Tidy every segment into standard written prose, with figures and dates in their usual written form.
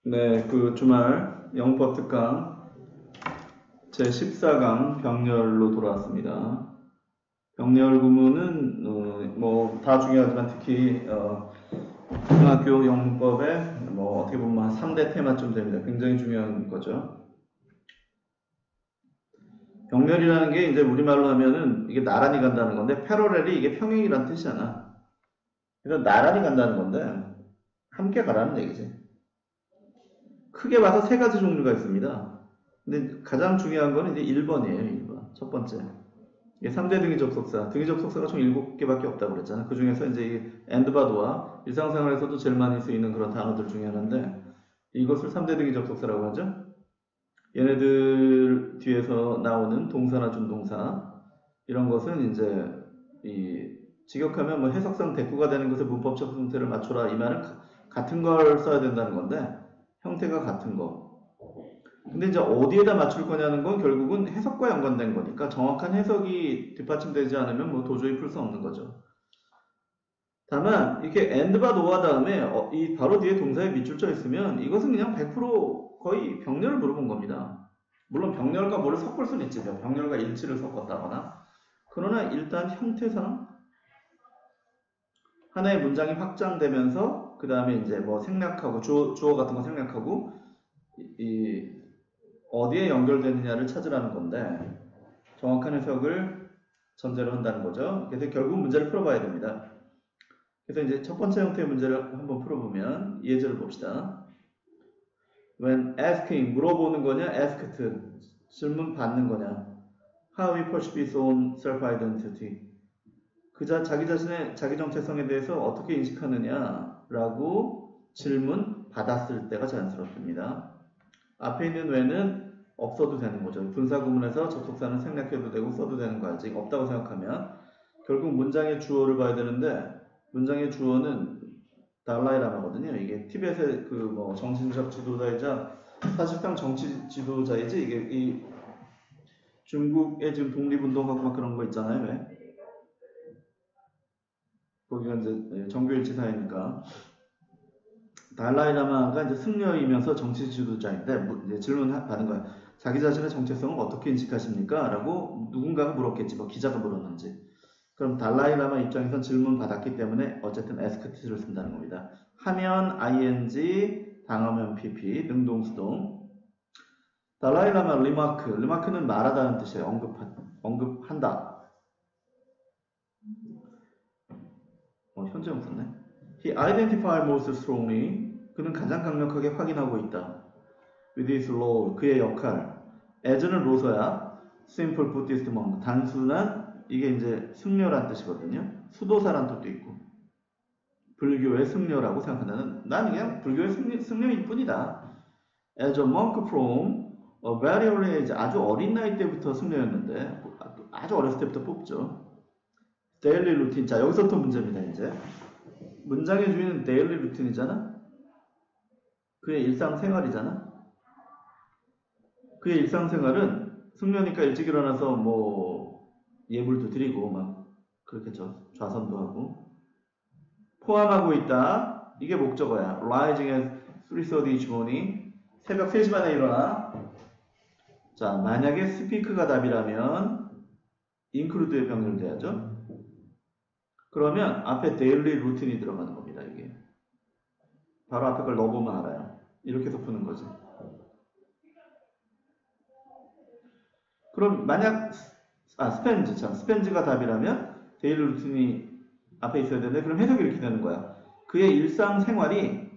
네, 그 주말 영법 특강 제14강 병렬로 돌아왔습니다. 병렬 구문은 뭐 다 중요하지만 특히 고등학교 영문법에 뭐 어떻게 보면 한 3대 테마쯤 됩니다. 굉장히 중요한 거죠. 병렬이라는 게 이제 우리말로 하면은 이게 나란히 간다는 건데 패러렐이 이게 평행이란 뜻이잖아. 그래서 나란히 간다는 건데 함께 가라는 얘기지. 크게 봐서 세 가지 종류가 있습니다. 근데 가장 중요한 거는 이제 1번이에요, 1번. 첫 번째. 이게 3대 등위 접속사. 등위 접속사가 총 7개밖에 없다고 그랬잖아. 그 중에서 이제 이 엔드바도와 일상생활에서도 제일 많이 쓰이는 그런 단어들 중에 하나인데, 이것을 3대 등위 접속사라고 하죠. 얘네들 뒤에서 나오는 동사나 준동사, 이런 것은 이제 이 직역하면 뭐 해석상 대꾸가 되는 것의 문법적 형태를 맞춰라, 이 말은 같은 걸 써야 된다는 건데, 형태가 같은 거. 근데 이제 어디에다 맞출 거냐는 건 결국은 해석과 연관된 거니까 정확한 해석이 뒷받침되지 않으면 뭐 도저히 풀 수 없는 거죠. 다만 이렇게 and과 no와 다음에 이 바로 뒤에 동사에 밑줄 쳐 있으면 이것은 그냥 100% 거의 병렬을 물어본 겁니다. 물론 병렬과 뭐를 섞을 수는 있지. 병렬과 일치를 섞었다거나. 그러나 일단 형태상 하나의 문장이 확장되면서 그 다음에 이제 뭐 생략하고 주어 같은 거 생략하고 이 어디에 연결되느냐를 찾으라는 건데 정확한 해석을 전제로 한다는 거죠. 그래서 결국 문제를 풀어봐야 됩니다. 그래서 이제 첫 번째 형태의 문제를 한번 풀어보면 예제를 봅시다. When asking, 물어보는 거냐, asked, 질문 받는 거냐. How we perceive his own self-identity. 자기 자신의 자기 정체성에 대해서 어떻게 인식하느냐라고 질문 받았을 때가 자연스럽습니다. 앞에 있는 when은 없어도 되는 거죠. 분사 구문에서 접속사는 생략해도 되고 써도 되는 거 알지? 없다고 생각하면 결국 문장의 주어를 봐야 되는데 문장의 주어는 달라이라마거든요. 이게 티벳의 그 뭐 정신적 지도자이자 사실상 정치 지도자이지 이게 이 중국의 지금 독립운동하고 막 그런 거 있잖아요. 왜? 거기가 이제 정교일치 사회니까 달라이라마가 이제 승려이면서 정치 지도자인데 이제 질문 받은 거야. 자기 자신의 정체성을 어떻게 인식하십니까? 라고 누군가가 물었겠지. 뭐 기자가 물었는지. 그럼 달라이라마 입장에선 질문 받았기 때문에 어쨌든 asked를 쓴다는 겁니다. 하면 ing, 당하면 pp, 능동수동. 달라이라마 리마크는 말하다는 뜻이에요. 언급한다. 현재 무슨네? He identified most strongly. 그는 가장 강력하게 확인하고 있다. With his role, 그의 역할. as는 로서야. simple Buddhist monk, 단순한 이게 이제 승려란 뜻이거든요. 수도사란 뜻도 있고. 불교의 승려라고 생각한다는. 나는 그냥 불교의 승려일 뿐이다. As a monk from a very early age, 아주 어린 나이 때부터 승려였는데 아주 어렸을 때부터 뽑죠. 데일리 루틴. 자, 여기서부터 문제입니다. 이제 문장의 주인은 데일리 루틴이잖아. 그의 일상생활이잖아. 그의 일상생활은 승려니까 일찍 일어나서 뭐 예불도 드리고 막 그렇게 좌선도 하고 포함하고 있다. 이게 목적어야. Rising at 3:30 each morning. 새벽 3시 반에 일어나. 자, 만약에 speak가 답이라면 include에 병렬돼야죠. 그러면 앞에 daily 루틴이 들어가는 겁니다. 이게 바로 앞에 걸 넣어보면 알아요. 이렇게 해서 푸는 거지. 그럼 만약 스펜즈가 답이라면 데일리 루틴이 앞에 있어야 되는데 그럼 해석이 이렇게 되는 거야. 그의 일상생활이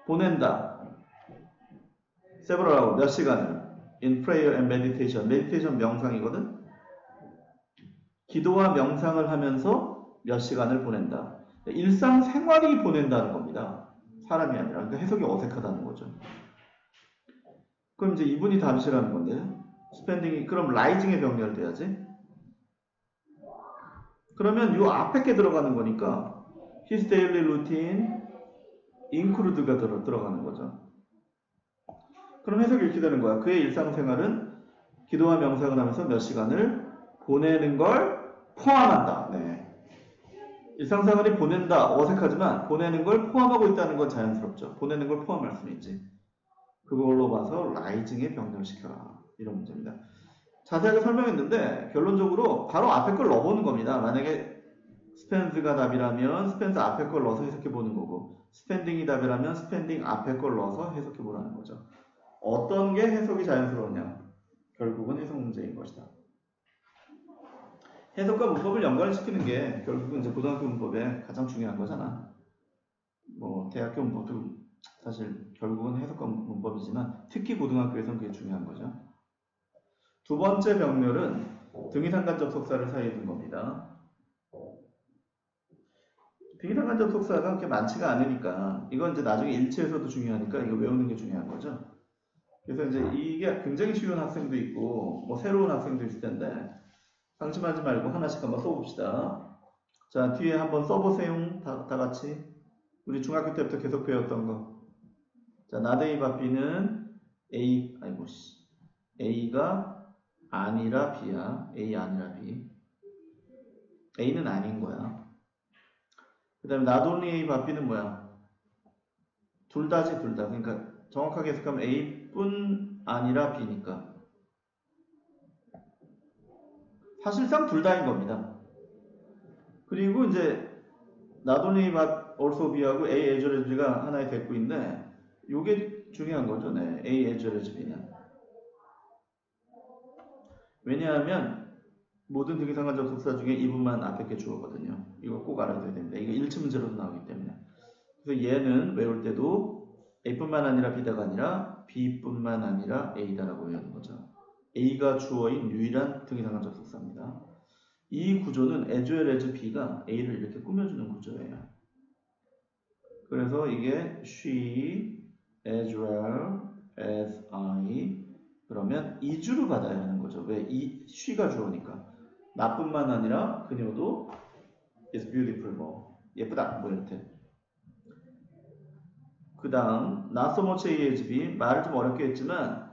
보낸다. several hour, 몇 시간을 in prayer and meditation. meditation 명상이거든. 기도와 명상을 하면서 몇 시간을 보낸다. 일상생활이 보낸다는 겁니다. 사람이 아니라. 그러니까 해석이 어색하다는 거죠. 그럼 이제 이분이 답이시라는 건데 스펜딩이 그럼 라이징에 병렬돼야지. 그러면 요 앞에 게 들어가는 거니까 his daily routine include가 들어가는 거죠. 그럼 해석이 이렇게 되는 거야. 그의 일상생활은 기도와 명상을 하면서 몇 시간을 보내는 걸 포함한다. 네. 일상생활이 보낸다 어색하지만 보내는 걸 포함하고 있다는 건 자연스럽죠. 보내는 걸 포함할 수는 있지. 그걸로 봐서 라이징에 변경시켜라. 이런 문제입니다. 자세하게 설명했는데 결론적으로 바로 앞에 걸 넣어보는 겁니다. 만약에 스펜드가 답이라면 스펜드 앞에 걸 넣어서 해석해보는 거고 스펜딩이 답이라면 스펜딩 앞에 걸 넣어서 해석해보라는 거죠. 어떤 게 해석이 자연스러우냐? 결국은 해석 문제인 것이다. 해석과 문법을 연관시키는 게 결국은 이제 고등학교 문법에 가장 중요한 거잖아. 뭐 대학교 문법도 사실 결국은 해석과 문법이지만 특히 고등학교에서는 그게 중요한 거죠. 두 번째 병렬은 등위상관 접속사를 사이에 둔 겁니다. 등위상관 접속사가 그렇게 많지가 않으니까 이건 이제 나중에 일체에서도 중요하니까 이거 외우는 게 중요한 거죠. 그래서 이제 이게 굉장히 쉬운 학생도 있고 뭐 새로운 학생도 있을 텐데 방심하지 말고 하나씩 한번 써봅시다. 자, 뒤에 한번 써보세요. 다 같이. 우리 중학교 때부터 계속 배웠던 거. 자, 나데이 바비는 A가 아니라 B야. A 아니라 B. A는 아닌 거야. 그 다음에 not only A 바비는 뭐야? 둘 다지, 둘 다. 그러니까 정확하게 해석하면 A뿐 아니라 B니까. 사실상 둘 다인 겁니다. 그리고 이제 not only but also B하고 A as well as B가 하나의 대꾸인데 이게 중요한 거죠. 네. A as well as B는. 왜냐하면 모든 등위상관 접속사 중에 이 부분만 앞에 게 주어거든요. 이거 꼭 알아둬야 됩니다. 이거 1차 문제로도 나오기 때문에. 그래서 얘는 외울 때도 A뿐만 아니라 B다가 아니라 B뿐만 아니라 A다라고 외우는 거죠. A가 주어인 유일한 등위상관 접속사입니다. 이 구조는 as well as B가 A를 이렇게 꾸며주는 구조예요. 그래서 이게 she as well as I 그러면 이주를 받아야 하는 거죠. 왜? she가 주어니까. 나뿐만 아니라 그녀도 is beautiful 뭐 예쁘다 뭐 이렇게. 그 다음 not so much A as B 말을 좀 어렵게 했지만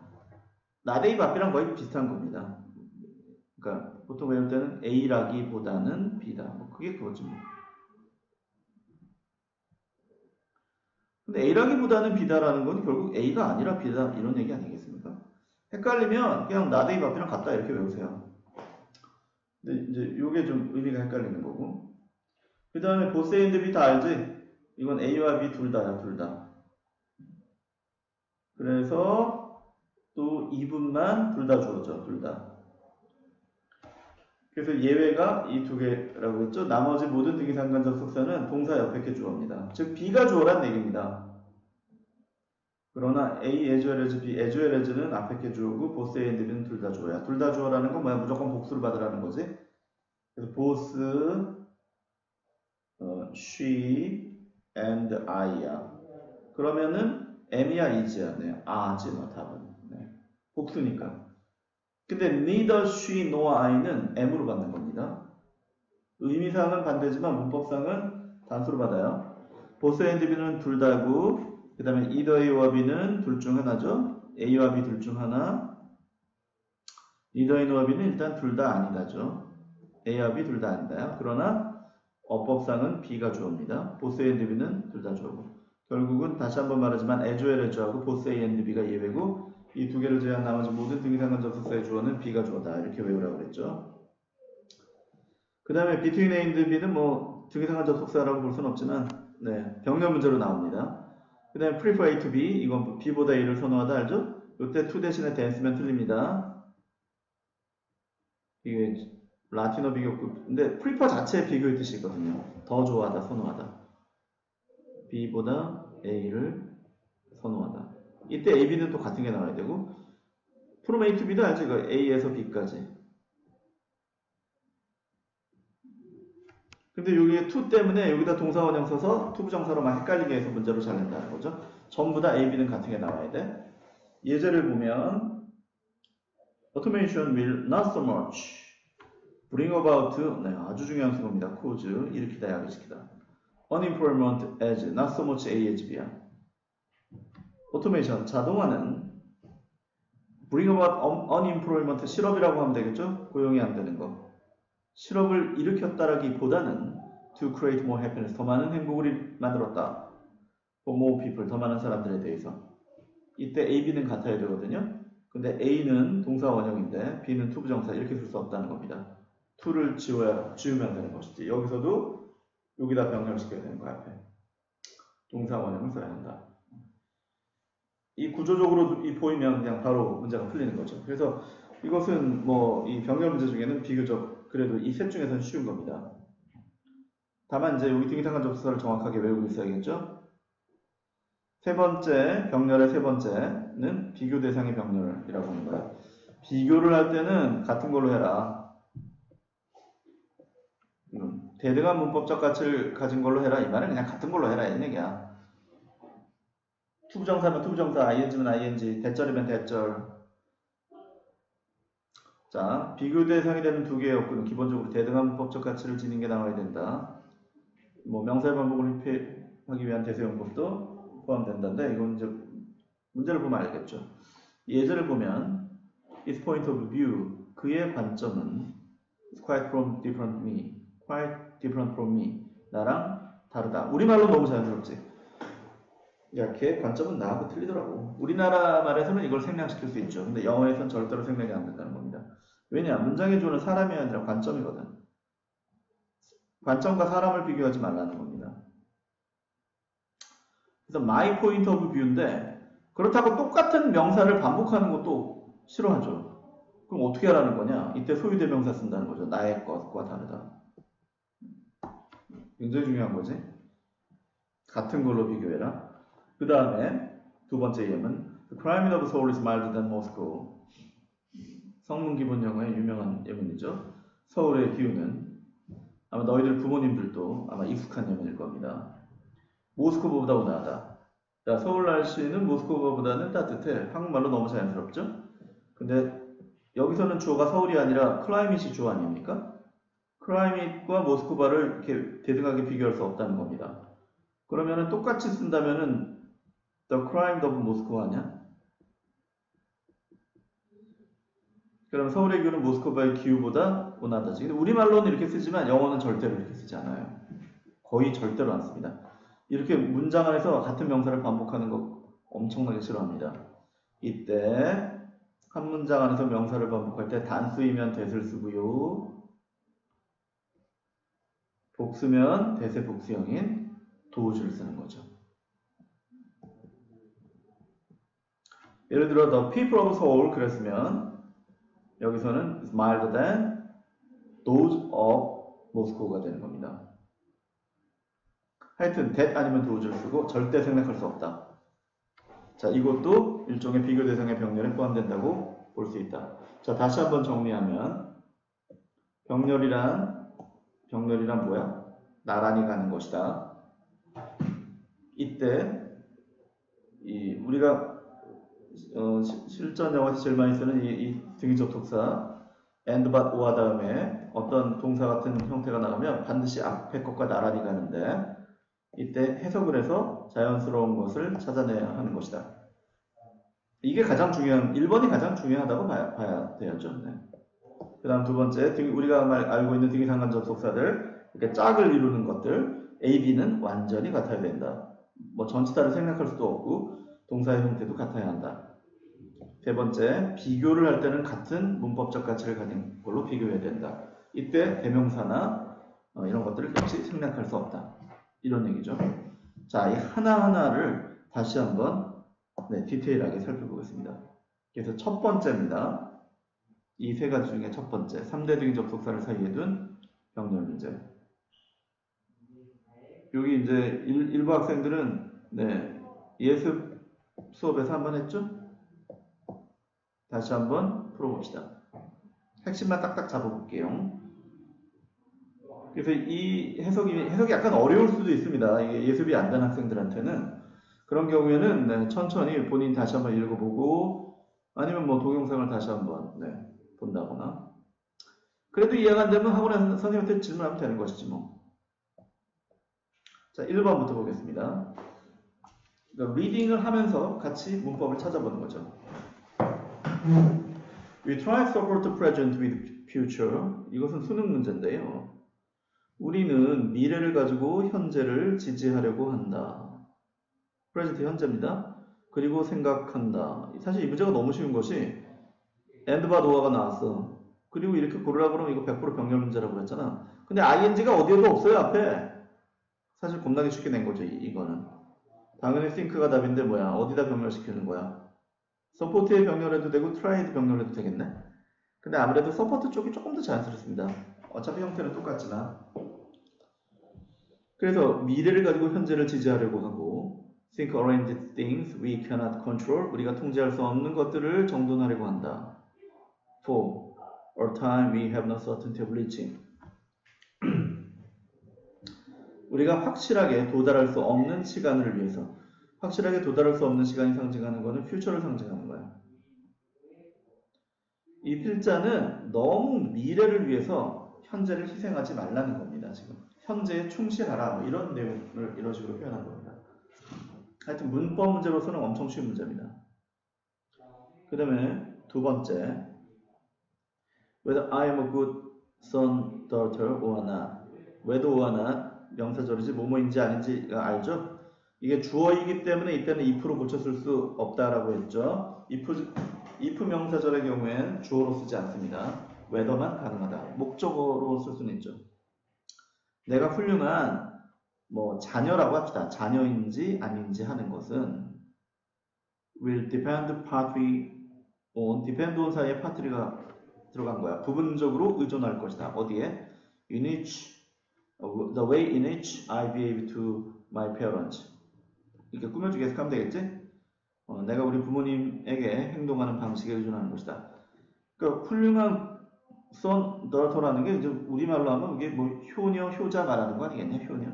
not A 바비랑 거의 비슷한 겁니다. 그러니까 보통 외울 때는 A라기보다는 B다. 뭐 그게 그거지 뭐. 근데 A라기보다는 B다라는 건 결국 A가 아니라 B다 이런 얘기 아니겠습니까? 헷갈리면 그냥 not A 바비랑 같다 이렇게 외우세요. 근데 이제 요게 좀 의미가 헷갈리는 거고. 그 다음에 both A and B 다 알지? 이건 A와 B 둘 다야, 둘 다. 그래서 또 2분만 둘 다 주어져, 둘 다. 그래서 예외가 이 두 개라고 했죠. 나머지 모든 등위상관 접속사는 동사 옆에 게 주어입니다. 즉 B가 주어란 얘기입니다. 그러나 A as well as B as well as는 앞에 게 주어고 both A and B는 둘 다 주어야. 둘 다 주어라는 건 뭐야? 무조건 복수를 받으라는 거지. 그래서 both she and I야. 그러면은 M이야 is야. 네. 아지 뭐 답은. 네. 복수니까. 근데 neither she nor I는 M으로 받는 겁니다. 의미상은 반대지만 문법상은 단수로 받아요. both A and B는 둘 다고 그 다음에 either A와 B는 둘 중 하나죠. A와 B 둘 중 하나. either A와 B는 일단 둘 다 아니다죠. A와 B 둘 다 아니다요. 그러나 어법상은 B가 주어입니다. both A and B는 둘 다 주어고. 결국은 다시 한번 말하지만 as well as하고 both A and B가 예외고 이 두 개를 제외한 나머지 모든 등위상관 접속사의 주어는 B가 주어다. 이렇게 외우라고 그랬죠. 그 다음에 between A and B는 뭐 등위상관 접속사라고 볼 수는 없지만 네, 병렬 문제로 나옵니다. 그 다음에 prefer A to B 이건 B보다 A를 선호하다 알죠? 이때 to 대신에 dance면 틀립니다. 이게 라틴어 비교급 근데 prefer 자체에 비교의 뜻이 있거든요. 더 좋아하다, 선호하다. B보다 A를 선호하다. 이때 A, B는 또 같은 게 나와야 되고 from A to B도 알죠? 이거 A에서 B까지. 근데 여기 to 때문에 여기다 동사원형 써서 to 부정사로만 헷갈리게 해서 문제로 잘 낸다는 거죠. 전부 다 A, B는 같은 게 나와야 돼. 예제를 보면 automation will not so much bring about 네, 아주 중요한 수고입니다. cause 일으키다, 야기시키다. unemployment as not so much A as B야. 오토메이션, 자동화는 bring about unemployment, 실업이라고 하면 되겠죠? 고용이 안 되는 거. 실업을 일으켰다라기보다는 to create more happiness. 더 많은 행복을 만들었다. for more people. 더 많은 사람들에 대해서. 이때 A, B는 같아야 되거든요. 근데 A는 동사 원형인데 B는 투부정사 이렇게 쓸 수 없다는 겁니다. to를 지우면 되는 것이지. 여기서도 여기다 병렬시켜야 되는 거야. 앞에. 동사 원형을 써야 한다. 이 구조적으로 이 보이면 그냥 바로 문제가 풀리는 거죠. 그래서 이것은 뭐 이 병렬 문제 중에는 비교적 그래도 이 셋 중에서는 쉬운 겁니다. 다만 이제 여기 등기상관 접수사를 정확하게 외우고 있어야겠죠. 세 번째, 병렬의 세 번째는 비교 대상의 병렬이라고 하는 거예요. 비교를 할 때는 같은 걸로 해라. 대등한 문법적 가치를 가진 걸로 해라. 이 말은 그냥 같은 걸로 해라. 이런 얘기야. 투부정사면 투부정사, ing면 ing, 대절이면 대절. 자, 비교 대상이 되는 두 개의 어구는 기본적으로 대등한 문법적 가치를 지닌 게 나와야 된다. 뭐 명사의 반복을 회피하기 위한 대세용법도 포함된다는데 이건 이제 문제를 보면 알겠죠. 예제를 보면 His point of view, 그의 관점은 is quite different from me, 나랑 다르다. 우리말로 너무 자연스럽지. 야, 걔 관점은 나하고 틀리더라고. 우리나라 말에서는 이걸 생략시킬 수 있죠. 근데 영어에서는 절대로 생략이 안 된다는 겁니다. 왜냐? 문장의 주어는 사람이 아니라 관점이거든. 관점과 사람을 비교하지 말라는 겁니다. 그래서 my point of view인데 그렇다고 똑같은 명사를 반복하는 것도 싫어하죠. 그럼 어떻게 하라는 거냐? 이때 소유대명사 쓴다는 거죠. 나의 것과 다르다. 굉장히 중요한 거지. 같은 걸로 비교해라. 그 다음에 두 번째 예문 The climate of Seoul is milder than Moscow. 성문 기본 영어의 유명한 예문이죠. 서울의 기후는 아마 너희들 부모님들도 아마 익숙한 예문일 겁니다. 모스크바보다 온화하다. 자, 서울 날씨는 모스크바보다는 따뜻해. 한국말로 너무 자연스럽죠? 근데 여기서는 주어가 서울이 아니라 클라이밋이 주어 아닙니까? 클라이밋과 모스크바를 이렇게 대등하게 비교할 수 없다는 겁니다. 그러면은 똑같이 쓴다면은 The climate of Moscow 아니야? 그럼 서울의 기후는 모스크바의 기후보다 온화하다지. 근데 우리말로는 이렇게 쓰지만 영어는 절대로 이렇게 쓰지 않아요. 거의 절대로 안 씁니다. 이렇게 문장 안에서 같은 명사를 반복하는 거 엄청나게 싫어합니다. 이때 한 문장 안에서 명사를 반복할 때 단수이면 대를 쓰고요. 복수면 대세 복수형인 도우즈를 쓰는 거죠. 예를 들어 The people of Seoul 그랬으면 여기서는 is milder than those of Moscow가 되는 겁니다. 하여튼 that 아니면 does를 쓰고 절대 생략할 수 없다. 자, 이것도 일종의 비교 대상의 병렬에 포함된다고 볼 수 있다. 자, 다시 한번 정리하면 병렬이란 뭐야? 나란히 가는 것이다. 이때 우리가 실전 영어에서 제일 많이 쓰는 이 등위 접속사 and, but, or 다음에 어떤 동사 같은 형태가 나가면 반드시 앞에 것과 나란히 가는데 이때 해석을 해서 자연스러운 것을 찾아내야 하는 것이다. 이게 가장 중요한, 1번이 가장 중요하다고 봐야 되었죠. 네. 그 다음 두 번째, 우리가 알고 있는 등위상관 접속사들, 이렇게 짝을 이루는 것들, A, B는 완전히 같아야 된다. 뭐 전치사를 생략할 수도 없고 동사의 형태도 같아야 한다. 세 번째, 비교를 할 때는 같은 문법적 가치를 가진 걸로 비교해야 된다. 이때 대명사나 이런 것들을 역시 생략할 수 없다. 이런 얘기죠. 자, 이 하나하나를 다시 한번 디테일하게 살펴보겠습니다. 그래서 첫 번째입니다. 이 세 가지 중에 첫 번째, 3대 등위 접속사를 사이에 둔 병렬 문제. 여기 이제 일부 학생들은 예습 수업에서 한번 했죠? 다시 한번 풀어봅시다. 핵심만 딱딱 잡아볼게요. 그래서 이 해석이 약간 어려울 수도 있습니다. 이게 예습이 안 된 학생들한테는. 그런 경우에는 천천히 본인 다시 한번 읽어보고 아니면 뭐 동영상을 다시 한번 본다거나. 그래도 이해가 안 되면 학원에 선생님한테 질문하면 되는 것이지 뭐. 자, 1번부터 보겠습니다. 그러니까 리딩을 하면서 같이 문법을 찾아보는 거죠. We try to support the present with future. 이것은 수능 문제인데요. 우리는 미래를 가지고 현재를 지지하려고 한다. 프레젠트 현재입니다. 그리고 생각한다. 사실 이 문제가 너무 쉬운 것이 and와 no가 나왔어. 그리고 이렇게 고르라 그러면 이거 100% 병렬 문제라고 그랬잖아. 근데 ing가 어디에도 없어요, 앞에. 사실 겁나게 쉽게 낸 거죠, 이거는. 당연히 think가 답인데 뭐야? 어디다 병렬시키는 거야? support에 병렬해도 되고 try에도 병렬해도 되겠네? 근데 아무래도 support 쪽이 조금 더 자연스럽습니다. 어차피 형태는 똑같지만. 그래서 미래를 가지고 현재를 지지하려고 하고 think around things we cannot control, 우리가 통제할 수 없는 것들을 정돈하려고 한다. For a time we have no certainty of reaching, 우리가 확실하게 도달할 수 없는 시간을 위해서. 확실하게 도달할 수 없는 시간이 상징하는 것은 future를 상징하는 거야. 이 필자는 너무 미래를 위해서 현재를 희생하지 말라는 겁니다. 지금 현재에 충실하라, 뭐 이런 내용을 이런 식으로 표현한 겁니다. 하여튼 문법 문제로서는 엄청 쉬운 문제입니다. 그 다음에 두 번째, whether I am a good son, daughter or not. whether or not 명사절이지 뭐뭐인지 아닌지가 알죠? 이게 주어이기 때문에 이때는 if로 고쳤을 수 없다라고 했죠. if 명사절의 경우엔 주어로 쓰지 않습니다. whether만 가능하다. 목적어로 쓸 수는 있죠. 내가 훌륭한 뭐 자녀라고 합시다. 자녀인지 아닌지 하는 것은 will depend partly on, depend on 사이에 partly가 들어간 거야. 부분적으로 의존할 것이다. 어디에? in which, the way in which I behave to my parents. 이렇게 꾸며주기 해석하면 되겠지? 내가 우리 부모님에게 행동하는 방식에 의존하는 것이다. 그러니까 훌륭한 son, daughter라는 게 이제 우리말로 하면 이게 뭐 효녀, 효자 말하는 거 아니겠냐? 효녀.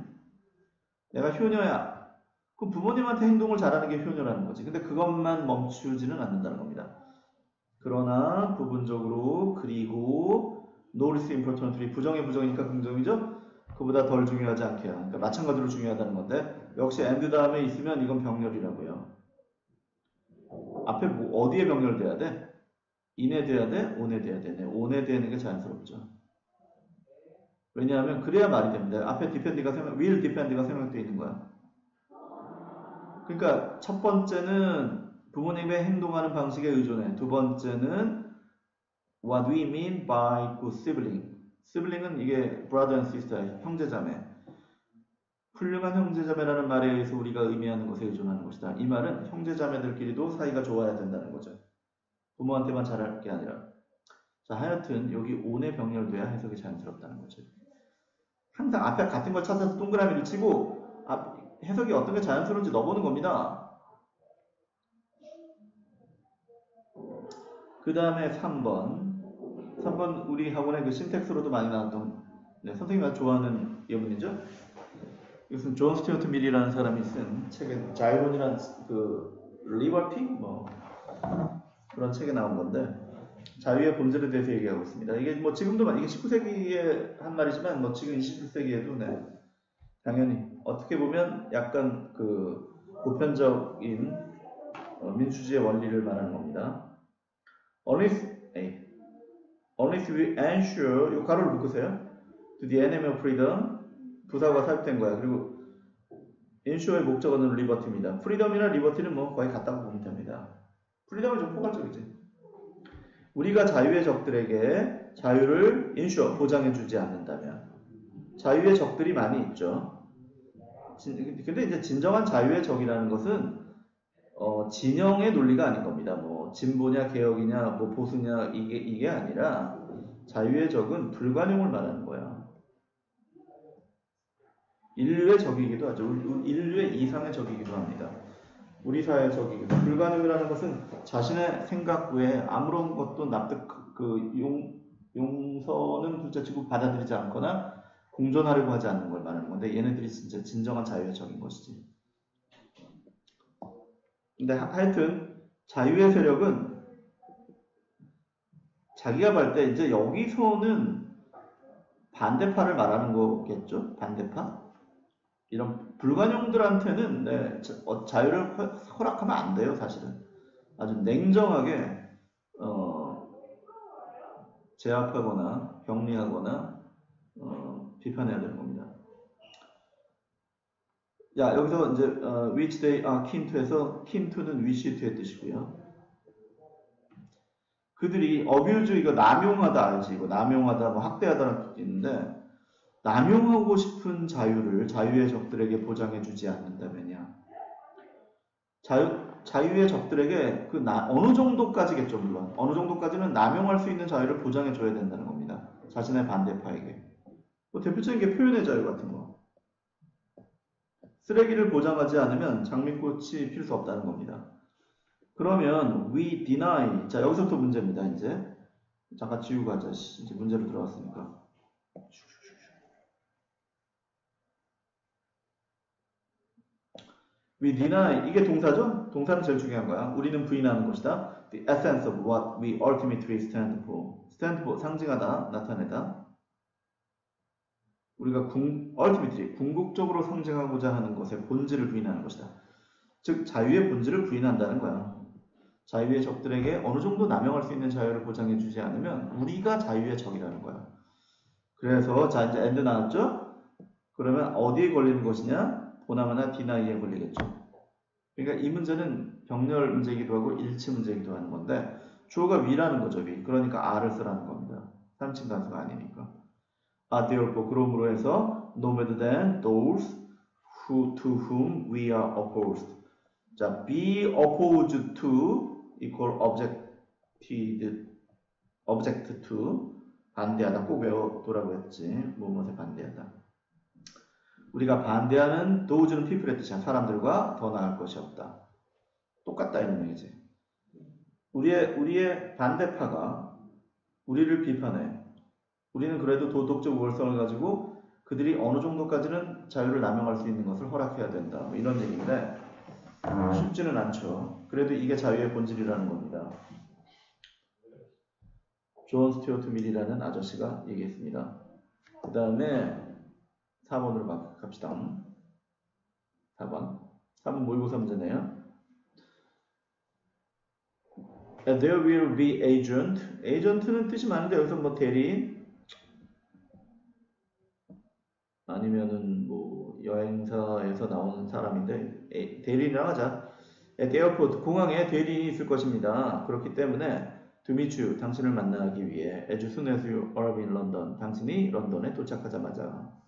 내가 효녀야. 그럼 부모님한테 행동을 잘하는 게 효녀라는 거지. 근데 그것만 멈추지는 않는다는 겁니다. 그러나 부분적으로 그리고 notice importantly, 부정의 부정이니까 긍정이죠? 그보다 덜 중요하지 않게요. 그러니까 마찬가지로 중요하다는 건데 역시 and 다음에 있으면 이건 병렬이라고요. 앞에 뭐 어디에 병렬돼야 돼? in에 돼야 돼? on에 돼야 되네. on에 되는 게 자연스럽죠. 왜냐하면 그래야 말이 됩니다. 앞에 depend가 will depend가 생각되어 있는 거야. 그러니까 첫 번째는 부모님의 행동하는 방식에 의존해. 두 번째는 what we mean by good sibling. sibling은 이게 brother and sister, 형제자매. 훌륭한 형제자매라는 말에 의해서 우리가 의미하는 것에 의존하는 것이다. 이 말은 형제자매들끼리도 사이가 좋아야 된다는 거죠. 부모한테만 잘할 게 아니라. 자, 하여튼 여기 on에 병렬돼야 해석이 자연스럽다는 거죠. 항상 앞에 같은 걸 찾아서 동그라미를 치고 해석이 어떤 게 자연스러운지 넣어보는 겁니다. 그 다음에 3번 우리 학원의 그 신텍스로도 많이 나왔던, 선생님이 좋아하는 예문이죠. 이것은 존 스튜어트 밀이라는 사람이 쓴 책에 자유론이라는 그 리버티 뭐 그런 책에 나온 건데 자유의 본질에 대해서 얘기하고 있습니다. 이게 뭐 지금도 이게 19세기에 한 말이지만 뭐 지금 21세기에도 당연히 어떻게 보면 약간 그 보편적인 민주주의의 원리를 말하는 겁니다. Unless we ensure, 요 가로를 묶으세요. To the enemy of freedom, 부사가 삽입된 거야. 그리고 ensure의 목적어는 liberty입니다. freedom이나 liberty는 뭐 거의 같다고 보면 됩니다. freedom은 좀 포괄적이지. 우리가 자유의 적들에게 자유를 ensure, 보장해주지 않는다면 자유의 적들이 많이 있죠. 근데 이제 진정한 자유의 적이라는 것은 진영의 논리가 아닌 겁니다. 뭐 진보냐 개혁이냐 뭐 보수냐 이게 아니라 자유의 적은 불관용을 말하는 거야. 인류의 적이기도 하죠. 인류의 이상의 적이기도 합니다. 우리 사회의 적이기도. 불관용이라는 것은 자신의 생각 외에 아무런 것도 용서는 둘째치고 받아들이지 않거나 공존하려고 하지 않는 걸 말하는 건데 얘네들이 진짜 진정한 자유의 적인 것이지. 근데 하여튼 자유의 세력은 자기가 볼 때 이제 여기서는 반대파를 말하는 거겠죠? 반대파? 이런 불관용들한테는 자유를 허락하면 안 돼요, 사실은. 아주 냉정하게 제압하거나 격리하거나 비판해야 되는 겁니다. 야, 여기서 이제 which they are keen to에서 keen to는 wish to의 뜻이고요. 그들이 abuse 이거 남용하다 알지? 이거 남용하다 뭐 학대하다는 뜻이 있는데 남용하고 싶은 자유를 자유의 적들에게 보장해주지 않는다면야. 자유의 적들에게 어느 정도까지겠죠, 물론. 어느 정도까지는 남용할 수 있는 자유를 보장해줘야 된다는 겁니다. 자신의 반대파에게. 뭐 대표적인 게 표현의 자유 같은 거. 쓰레기를 보장하지 않으면 장미꽃이 필 수 없다는 겁니다. 그러면 we deny. 자, 여기서부터 문제입니다. 이제 잠깐 지우고 가자. 이제 문제로 들어갔으니까. We deny. 이게 동사죠? 동사는 제일 중요한 거야. 우리는 부인하는 것이다. The essence of what we ultimately stand for. stand for 상징하다, 나타내다. 우리가 ultimately 궁극적으로 상징하고자 하는 것의 본질을 부인하는 것이다. 즉 자유의 본질을 부인한다는 거야. 자유의 적들에게 어느 정도 남용할 수 있는 자유를 보장해주지 않으면 우리가 자유의 적이라는 거야. 그래서 자 이제 and 나왔죠? 그러면 어디에 걸리는 것이냐? 보나마나 디나이에 걸리겠죠. 그러니까 이 문제는 병렬 문제이기도 하고 일치 문제이기도 하는 건데 주어가 we라는 거죠. we. 그러니까 R을 쓰라는 겁니다. 3층 단수가 아니니까. therefore 그러므로 해서 no better than those to whom we are opposed. 자, be opposed to equal object to 반대하다. 꼭 외워두라고 했지. 무엇에 반대하다. 우리가 반대하는 those는 people의 뜻이야. 사람들과 더 나을 것이 없다. 똑같다 이런 얘기지. 우리의 반대파가 우리를 비판해. 우리는 그래도 도덕적 우월성을 가지고 그들이 어느 정도까지는 자유를 남용할 수 있는 것을 허락해야 된다. 뭐 이런 얘기인데 쉽지는 않죠. 그래도 이게 자유의 본질이라는 겁니다. 존 스튜어트 밀이라는 아저씨가 얘기했습니다. 그 다음에 4번으로 갑시다. 4번 모의고사 문제네요. There will be agent. agent는 뜻이 많은데 여기서 뭐 대리인 아니면은 뭐 여행사에서 나오는 사람인데 대리인이라고 하자. At airport 공항에 대리인이 있을 것입니다. 그렇기 때문에 to meet you 당신을 만나기 위해 as soon as you arrive in London 당신이 런던에 도착하자마자.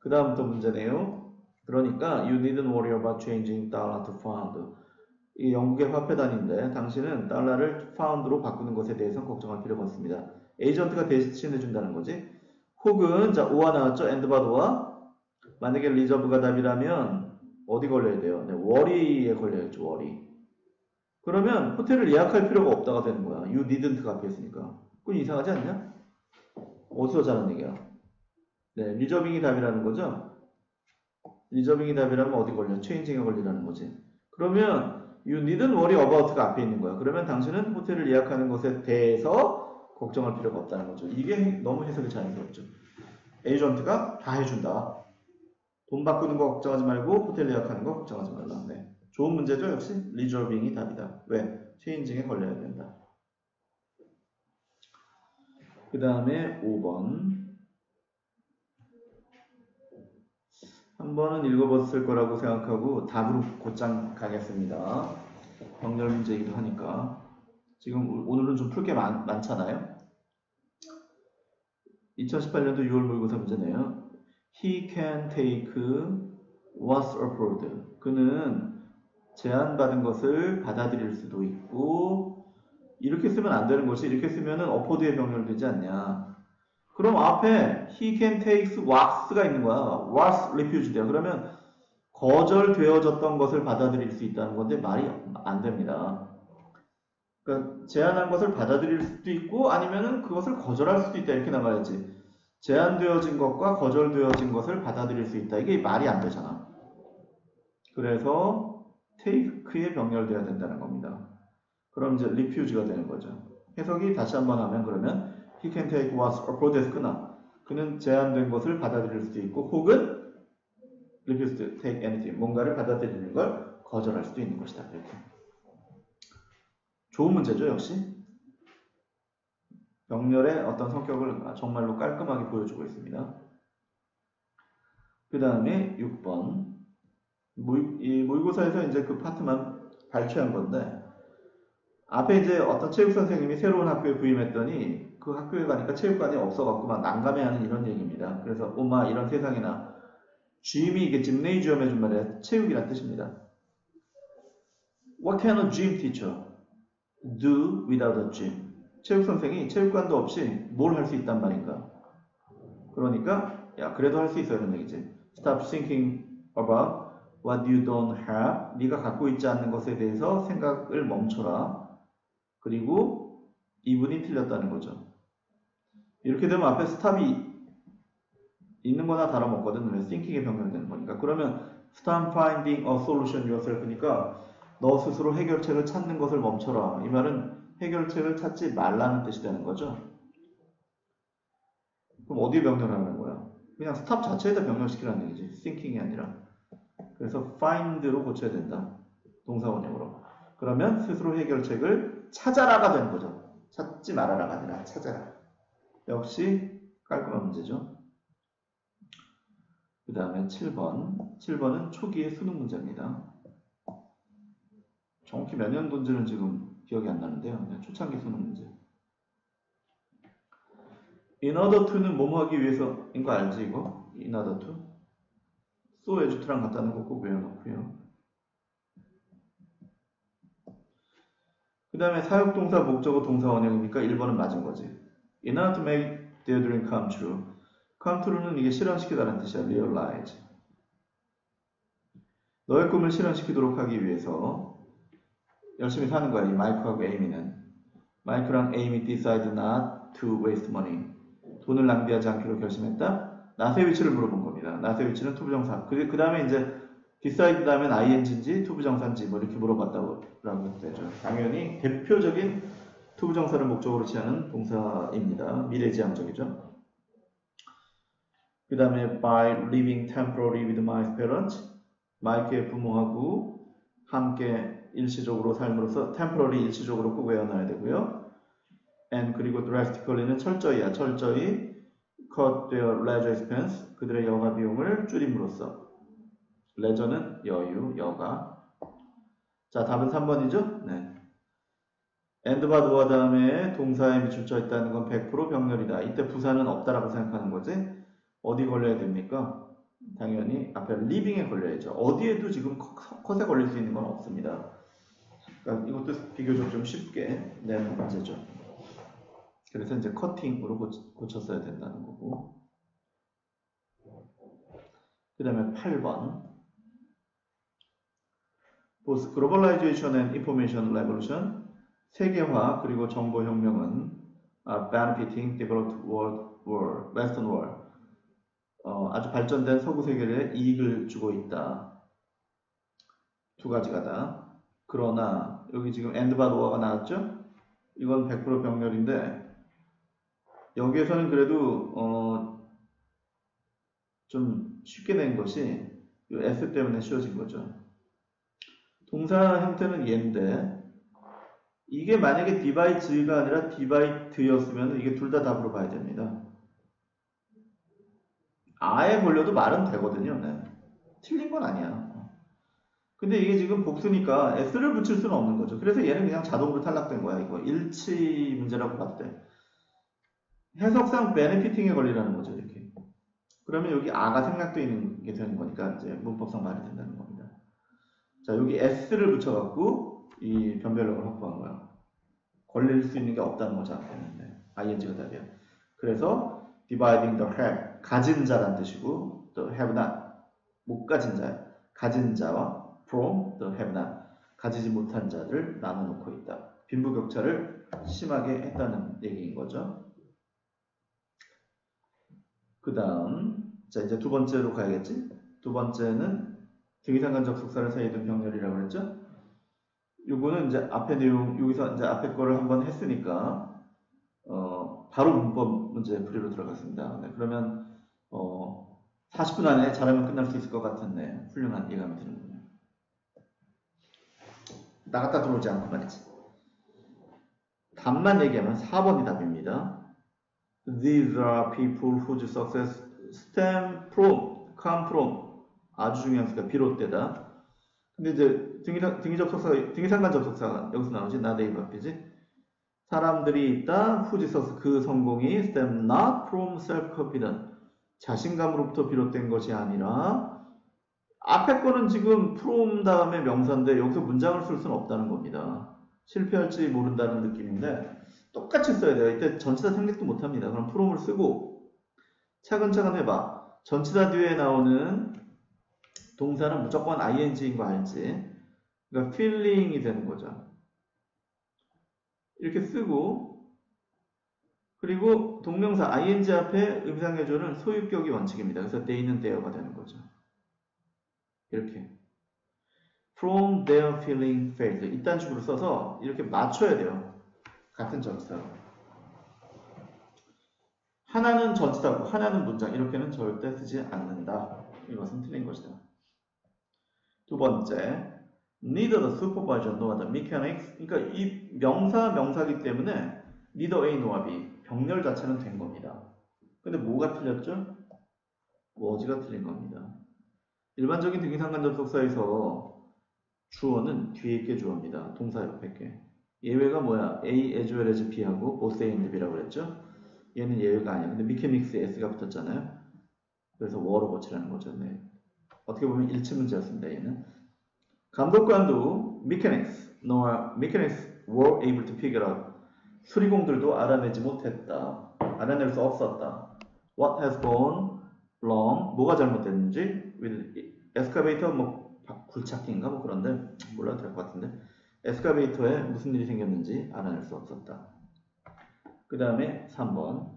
그 다음부터 문제네요. 그러니까 you needn't worry about changing dollar to pound. 이 영국의 화폐단인데 당신은 달러를 파운드로 바꾸는 것에 대해서는 걱정할 필요가 없습니다. 에이전트가 대신해 준다는 거지. 혹은 자 5와 나왔죠. 엔드바도와 만약에 리저브가 답이라면 어디 걸려야 돼요? 네, 워리에 걸려야죠. 워리. 그러면 호텔을 예약할 필요가 없다가 되는 거야. You needn't가 앞에 있으니까. 그건 이상하지 않냐? 어디서 자는 얘기야? 네, 리저빙이 답이라는 거죠. 리저빙이 답이라면 어디 걸려? 체인징에 걸리라는 거지. 그러면 you needn't worry about가 앞에 있는 거야. 그러면 당신은 호텔을 예약하는 것에 대해서 걱정할 필요가 없다는 거죠. 이게 너무 해석이 자연스럽죠. 에이전트가 다 해준다. 돈 바꾸는 거 걱정하지 말고 호텔 예약하는 거 걱정하지 말라. 네. 좋은 문제죠. 역시 리저빙이 답이다. 왜? 체인징에 걸려야 된다. 그 다음에 5번. 한 번은 읽어봤을 거라고 생각하고 답으로 곧장 가겠습니다. 병렬 문제이기도 하니까. 지금 오늘은 좀 풀 게 많잖아요. 2018년도 6월 모의고사 문제네요. He can take what's offered. 그는 제안받은 것을 받아들일 수도 있고 이렇게 쓰면 안 되는 것이 이렇게 쓰면은 offered에 병렬되지 않냐. 그럼 앞에 he can take what's가 있는 거야. what's refused야. 그러면 거절되어졌던 것을 받아들일 수 있다는 건데 말이 안 됩니다. 그러니까 제안한 것을 받아들일 수도 있고 아니면은 그것을 거절할 수도 있다 이렇게 나가야지. 제안되어진 것과 거절되어진 것을 받아들일 수 있다. 이게 말이 안 되잖아. 그래서 take에 병렬돼야 된다는 겁니다. 그럼 이제 refuse가 되는 거죠. 해석이 다시 한번 하면 그러면 he can take what's offered에서 끊어. 그는 제안된 것을 받아들일 수도 있고 혹은 refuse to take anything. 뭔가를 받아들이는 걸 거절할 수도 있는 것이다. 이렇게. 좋은 문제죠, 역시. 병렬의 어떤 성격을 정말로 깔끔하게 보여주고 있습니다. 그 다음에 6번. 이 모의고사에서 이제 그 파트만 발췌한 건데, 앞에 이제 어떤 체육 선생님이 새로운 학교에 부임했더니 그 학교에 가니까 체육관이 없어갖고 막 난감해하는 이런 얘기입니다. 그래서 오마 이런 세상이나 gym이 이게 gymnasium의 준말에 체육이란 뜻입니다. What can a gym teacher do without a gym? 체육 선생이 체육관도 없이 뭘 할 수 있단 말인가? 그러니까 야 그래도 할 수 있어 이런 얘기지. Stop thinking about what you don't have. 네가 갖고 있지 않는 것에 대해서 생각을 멈춰라. 그리고 이분이 틀렸다는 거죠. 이렇게 되면 앞에 스탑이 있는 거나 다름없거든. 왜 thinking에 변경되는 거니까. 그러면 stop finding a solution yourself. 그러니까 너 스스로 해결책을 찾는 것을 멈춰라. 이 말은 해결책을 찾지 말라는 뜻이 되는 거죠. 그럼 어디에 변경하는 거야? 그냥 스탑 자체에다 변경시키라는 얘기지. thinking이 아니라. 그래서 find로 고쳐야 된다. 동사원형으로. 그러면 스스로 해결책을 찾아라가 되는 거죠. 찾지 말아라가 아니라 찾아라. 역시 깔끔한 문제죠. 그 다음에 7번. 7번은 초기의 수능 문제입니다. 정확히 몇 년도인지는 지금 기억이 안 나는데요. 초창기 수능 문제. In order to는 뭐뭐 하기 위해서인 거 알지 이거? In order to? so as to랑 같다는 거 꼭 외워놓고요. 그 다음에 사역동사, 목적어, 동사 원형이니까 1번은 맞은 거지. In order to make their dream come true. come true는 이게 실현시키다라는 뜻이야. realize. 너의 꿈을 실현시키도록 하기 위해서 열심히 사는 거야. 이 마이크하고 에이미는. 마이크랑 에이미 decide not to waste money. 돈을 낭비하지 않기로 결심했다. not의 위치를 물어본 겁니다. not의 위치는 투부정사. 그 다음에 이제 decide 다음엔 ing인지 투부정사인지 뭐 이렇게 물어봤다고 라고 되죠. 당연히 대표적인 투부정사를 목적으로 취하는 동사입니다. 미래지향적이죠. 그 다음에 by living temporarily with my parents. 마이크의 부모하고 함께 일시적으로 삶으로써 temporary 일시적으로 꼭 외워놔야 되고요. and 그리고 drastically는 철저히야. 철저히 cut their leisure expense. 그들의 여가 비용을 줄임으로써. 레저는 여유, 여가. 자, 답은 3번이죠? 네. and와 do와 다음에 동사에 밑줄쳐 있다는 건 100% 병렬이다. 이때 부사는 없다라고 생각하는 거지. 어디 걸려야 됩니까? 당연히 앞에 living에 걸려야죠. 어디에도 지금 컷에 걸릴 수 있는 건 없습니다. 그러니까 이것도 비교적 좀 쉽게 내는 문제죠. 그래서 이제 커팅으로 고쳤어야 된다는 거고. 그 다음에 8번. Both globalization and information revolution, 세계화 그리고 정보혁명은 are benefiting developed world, western world. 아주 발전된 서구 세계에 이익을 주고 있다. 두 가지가 다. 그러나 여기 지금 and와 do가 나왔죠? 이건 100% 병렬인데 여기에서는 그래도 좀 쉽게 낸 것이 이 s 때문에 쉬워진 거죠. 동사 형태는 얘인데 이게 만약에 divide가 아니라 divide였으면 이게 둘 다 답으로 봐야 됩니다. 아에 걸려도 말은 되거든요. 네. 틀린 건 아니야. 근데 이게 지금 복수니까 s를 붙일 수는 없는 거죠. 그래서 얘는 그냥 자동으로 탈락된 거야. 이거 일치 문제라고 봐도 돼. 해석상 benefiting에 걸리라는 거죠. 이렇게. 그러면 여기 아가 생략되어 있는 게 되는 거니까 이제 문법상 말이 된다는 겁니다. 자, 여기 s를 붙여갖고 이 변별력을 확보한 거야. 걸릴 수 있는 게 없다는 거죠. 네. ing가 답이야. 그래서 dividing the have, 가진 자란 뜻이고 the have not, 못 가진 자, 가진 자와 from the have not, 가지지 못한 자들 나눠놓고 있다. 빈부격차를 심하게 했다는 얘기인 거죠. 그 다음, 자 이제 두 번째로 가야겠지. 두 번째는 등위상관적 속사를 사이에 둔 병렬이라고 그랬죠. 요거는 이제 앞에 내용, 여기서 이제 앞에 거를 한번 했으니까 바로 문법 문제 풀이로 들어갔습니다. 네, 그러면 40분 안에 잘하면 끝날 수 있을 것 같은데 훌륭한 예감이 드는군요. 나갔다 들어오지 않고 말이지. 답만 얘기하면 4번이 답입니다. These are people whose success stem from come from 아주 중요한 수가 비롯되다. 근데 이제 등기상관 접속사가 여기서 나오지. not a 앞이지. 사람들이 있다. whose success 그 성공이 stem not from self-confidence 자신감으로부터 비롯된 것이 아니라 앞에 거는 지금 from 다음에 명사인데 여기서 문장을 쓸 수는 없다는 겁니다. 실패할지 모른다는 느낌인데 똑같이 써야 돼요. 이때 전치사 생략도 못합니다. 그럼 from을 쓰고 차근차근 해봐. 전치사 뒤에 나오는 동사는 무조건 ing인 거 알지? 그러니까 feeling이 되는 거죠. 이렇게 쓰고 그리고 동명사 ing 앞에 의미상해조는 소유격이 원칙입니다. 그래서 they는 they가 되는 거죠. 이렇게 from their feeling failed 이딴 식으로 써서 이렇게 맞춰야 돼요. 같은 전치사로. 하나는 전치사고 하나는 문장 이렇게는 절대 쓰지 않는다. 이것은 틀린 것이다. 두 번째, neither the supervisor nor the mechanics. 그러니까 이 명사기 때문에 neither A nor B 병렬 자체는 된 겁니다. 근데 뭐가 틀렸죠? was가 틀린 겁니다. 일반적인 등기상관 접속사에서 주어는 뒤에 있게 주어입니다. 동사 옆에 게. 예외가 뭐야? A as well as B하고 both A and B라고 그랬죠? 얘는 예외가 아니야. 근데 mechanic스에 S가 붙었잖아요. 그래서 were 고치라는 거죠. 네. 어떻게 보면 일치 문제였습니다. 얘는. 감독관도 mechanics were able to figure out. 수리공들도 알아내지 못했다. 알아낼 수 없었다. What has gone wrong? 뭐가 잘못됐는지 with excavator 뭐 굴착기인가 뭐 그런데 몰라도 될 것 같은데 에스카베이터에 무슨 일이 생겼는지 알아낼 수 없었다. 그 다음에 3번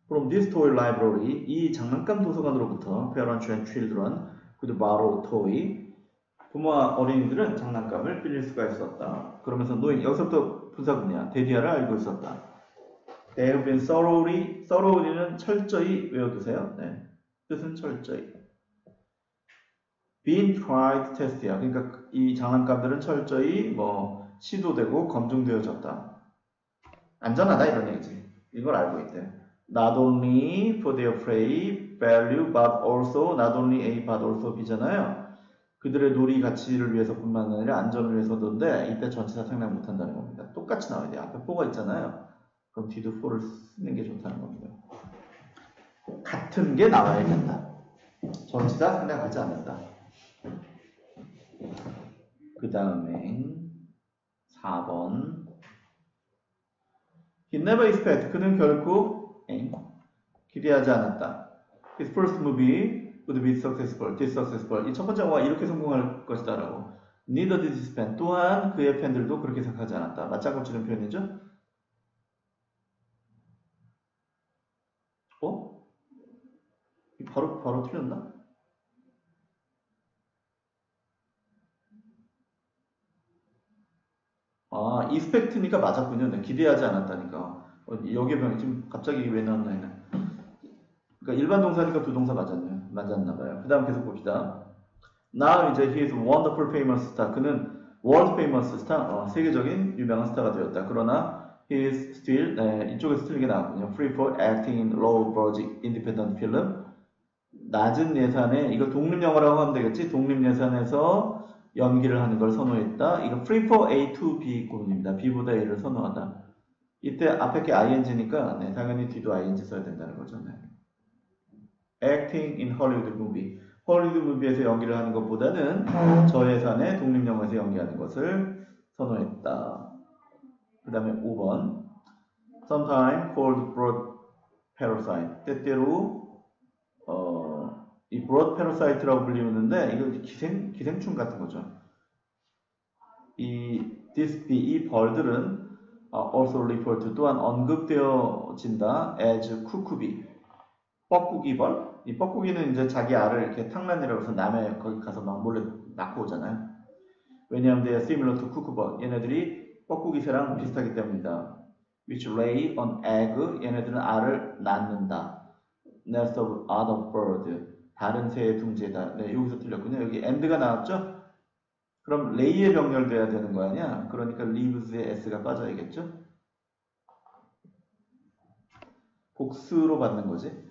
From this toy library 이 장난감 도서관으로부터 parents and children could borrow toy 부모와 어린이들은 장난감을 빌릴 수가 있었다. 그러면서 노인 여기서부터 분사구문이야. 대디아를 알고 있었다. They have been thoroughly는 철저히 외워두세요. 네. 뜻은 철저히. Been tried test야. 그러니까 이 장난감들은 철저히 시도되고 검증되어졌다. 안전하다 이런 얘기지. 이걸 알고 있대. Not only for their prey value but also not only A but also B잖아요. 그들의 놀이 가치를 위해서뿐만 아니라 안전을 위해서도인데 이때 전치사 생략 못한다는 겁니다. 똑같이 나와야 돼요. 앞에 4가 있잖아요. 그럼 뒤도 4를 쓰는 게 좋다는 겁니다. 같은 게 나와야 된다. 전치사 생략하지 않는다. 그 다음에 4번 He never expected. 그는 결코 기대하지 않았다. His first movie would be successful. 이 첫 번째 영화가 이렇게 성공할 것이다 라고. Neither did his fan. 또한 그의 팬들도 그렇게 생각하지 않았다. 맞장구 치는 표현이죠. 바로 틀렸나? expect니까 맞았군요. 네, 기대하지 않았다니까. 여기에 지금 갑자기 왜 나왔나 했네. 그러니까 일반 동사니까 두 동사 맞았나봐요. 그 다음 계속 봅시다. Now 이제 he is wonderful famous star. 그는 world famous star, 세계적인 유명한 스타가 되었다. 그러나 he is still, 이쪽에서 틀리게 나왔군요. Free for acting in low budget independent film. 낮은 예산에, 이거 독립영화라고 하면 되겠지? 독립예산에서 연기를 하는 걸 선호했다. 이거 free for A to B 구문입니다. B보다 A를 선호하다. 이때 앞에 게 ing니까 당연히 뒤도 ing 써야 된다는 거죠. 네. Acting in Hollywood movie. 헐리우드 무비에서 연기를 하는 것보다는 저예산의 독립영화에서 연기하는 것을 선호했다. 그 다음에 5번 Sometimes called broad parasite. 때때로 이 broad parasite라고 불리우는데 이거 기생충 같은 거죠. 이 벌들은 also referred to 또한 언급되어진다 as 쿠쿠비. 뻐꾸기벌? 이 뻐꾸기는 이제 자기 알을 이렇게 탕란이라고 해서 남의 거기 가서 막 몰래 낳고 오잖아요. 왜냐하면 they are similar to cuckoo. 얘네들이 뻐꾸기새랑 비슷하기 때문이다. Which lay an egg. 얘네들은 알을 낳는다. Nest of other bird. 다른 새의 둥지에다. 네, 여기서 틀렸군요. 여기 and가 나왔죠? 그럼 lay에 병렬돼야 되는 거 아니야? 그러니까 lieves에 s가 빠져야겠죠? 복수로 받는 거지.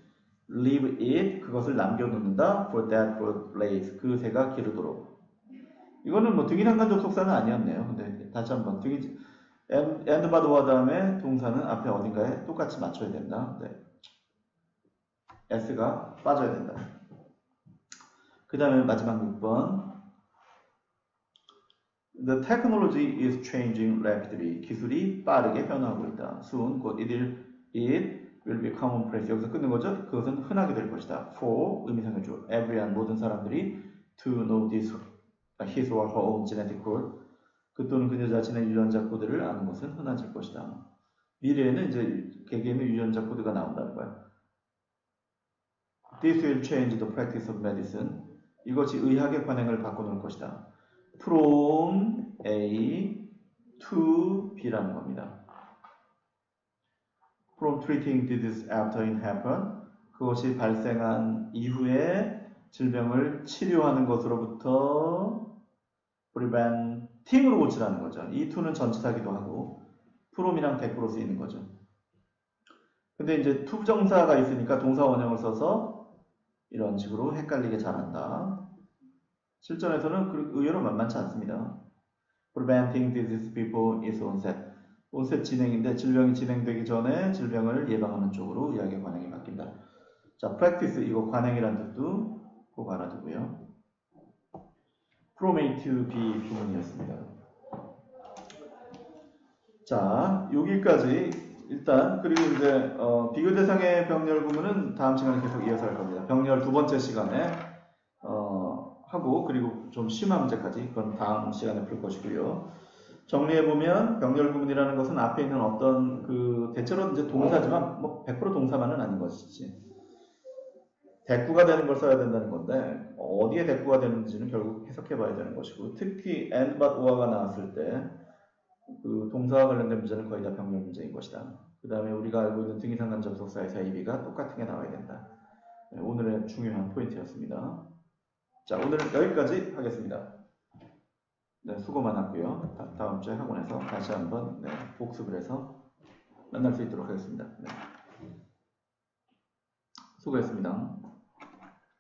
leave it 그것을 남겨놓는다 for that birthplace 그 새가 기르도록. 이거는 뭐 등위상관 접속사는 아니었네요. 근데 다시 한번 and but 와 다음에 동사는 앞에 어딘가에 똑같이 맞춰야 된다. 네. s가 빠져야 된다. 그 다음에 마지막 6번. The technology is changing rapidly. 기술이 빠르게 변화하고 있다. Soon, 곧 it will be commonplace. 여기서 끊는 거죠? 그것은 흔하게 될 것이다. For, 의미상해줘. Everyone, 모든 사람들이 to know this, his or her own genetic code. 그 또는 그녀 자신의 유전자 코드를 아는 것은 흔해질 것이다. 미래에는 이제 개개인의 유전자 코드가 나온다는 거야. This will change the practice of medicine. 이것이 의학의 관행을 바꿔놓을 것이다. From A to B라는 겁니다. From treating disease after it happened. 그것이 발생한 이후에 질병을 치료하는 것으로부터 preventing으로 고치라는 거죠. 이 to는 전치사기도 하고 from이랑 that으로 쓰이는 거죠. 근데 이제 to 부정사가 있으니까 동사 원형을 써서 이런 식으로 헷갈리게 잘한다. 실전에서는 의외로 만만치 않습니다. Preventing disease before its onset. onset 진행인데 질병이 진행되기 전에 질병을 예방하는 쪽으로 이야기의 관행이 바뀐다. 자, practice 이거 관행이란 뜻도 꼭 알아두고요. From A to B 부분이었습니다. 자, 여기까지 일단 그리고 이제 비교 대상의 병렬 구문은 다음 시간에 계속 이어서 할 겁니다. 병렬 두 번째 시간에 하고 그리고 좀 심한 문제까지 그건 다음 시간에 풀 것이고요. 정리해보면 병렬 구문이라는 것은 앞에 있는 어떤 그 대체로 이제 동사지만 뭐 100% 동사만은 아닌 것이지. 대꾸가 되는 걸 써야 된다는 건데 어디에 대꾸가 되는지는 결국 해석해봐야 되는 것이고 특히 and, but, or가 나왔을 때 그 동사와 관련된 문제는 거의 다 병렬 문제인 것이다. 그 다음에 우리가 알고 있는 등위상관 접속사의 사이비가 똑같은 게 나와야 된다. 네, 오늘의 중요한 포인트였습니다. 자, 오늘은 여기까지 하겠습니다. 네, 수고 많았고요. 다음 주에 학원에서 다시 한번 복습을 해서 만날 수 있도록 하겠습니다. 네. 수고했습니다.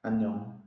안녕.